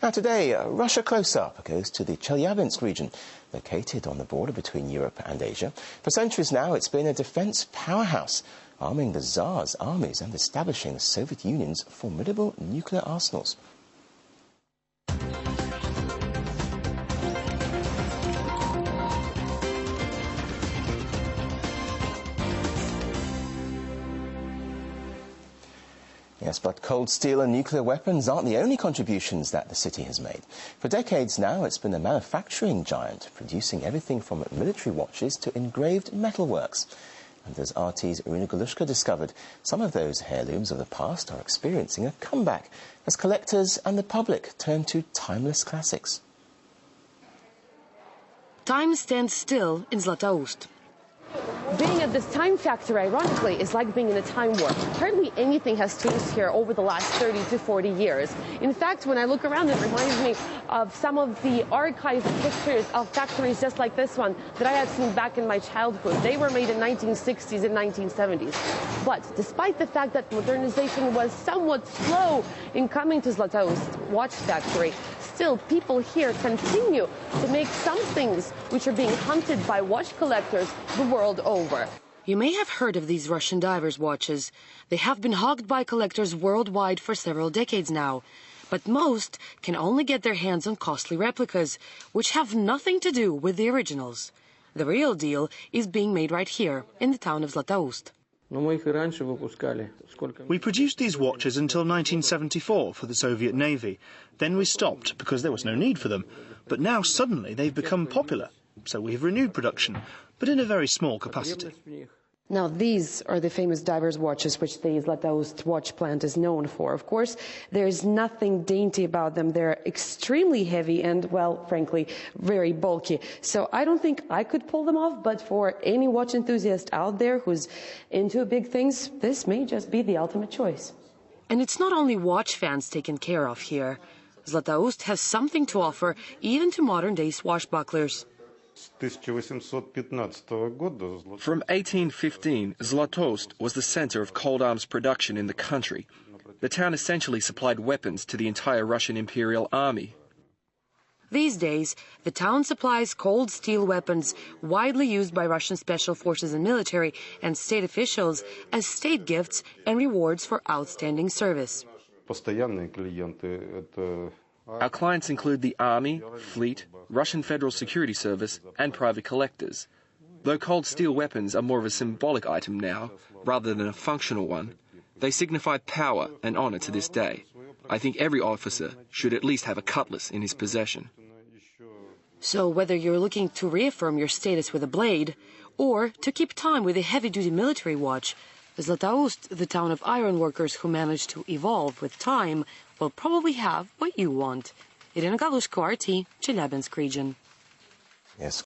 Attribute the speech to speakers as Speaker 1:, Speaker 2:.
Speaker 1: Now today, Russia Close-Up goes to the Chelyabinsk region, located on the border between Europe and Asia. For centuries now, it's been a defence powerhouse, arming the Tsar's armies and establishing the Soviet Union's formidable nuclear arsenals. Yes, but cold steel and nuclear weapons aren't the only contributions that the city has made. For decades now, it's been a manufacturing giant, producing everything from military watches to engraved metalworks. And as RT's Irina Golushka discovered, some of those heirlooms of the past are experiencing a comeback as collectors and the public turn to timeless classics.
Speaker 2: Time stands still in Zlatoust.
Speaker 3: Being at this time factory, ironically, is like being in a time warp. Hardly anything has changed here over the last 30 to 40 years. In fact, when I look around, it reminds me of some of the archived pictures of factories just like this one that I had seen back in my childhood. They were made in 1960s and 1970s. But despite the fact that modernization was somewhat slow in coming to Zlatoust Watch Factory, still people here continue to make some things which are being hunted by watch collectors the world over.
Speaker 2: You may have heard of these Russian divers' watches. They have been hogged by collectors worldwide for several decades now. But most can only get their hands on costly replicas, which have nothing to do with the originals. The real deal is being made right here, in the town of Zlatoust.
Speaker 4: We produced these watches until 1974 for the Soviet Navy. Then we stopped because there was no need for them. But now suddenly they've become popular. So we've renewed production, but in a very small capacity.
Speaker 3: Now, these are the famous divers' watches which the Zlatoust watch plant is known for. Of course, there's nothing dainty about them. They're extremely heavy and, well, frankly, very bulky. So I don't think I could pull them off, but for any watch enthusiast out there who's into big things, this may just be the ultimate choice.
Speaker 2: And it's not only watch fans taken care of here. Zlatoust has something to offer even to modern-day swashbucklers.
Speaker 5: From 1815, Zlatoust was the center of cold arms production in the country. The town essentially supplied weapons to the entire Russian Imperial Army.
Speaker 2: These days, the town supplies cold steel weapons widely used by Russian special forces and military and state officials as state gifts and rewards for outstanding service.
Speaker 5: Our clients include the Army, Fleet, Russian Federal Security Service, and private collectors. Though cold steel weapons are more of a symbolic item now, rather than a functional one, they signify power and honor to this day. I think every officer should at least have a cutlass in his possession.
Speaker 2: So whether you're looking to reaffirm your status with a blade, or to keep time with a heavy-duty military watch, Zlatoust, the town of iron workers who managed to evolve with time, will probably have what you want. Irina Golushka, RT, Chelyabinsk region.
Speaker 1: Yes.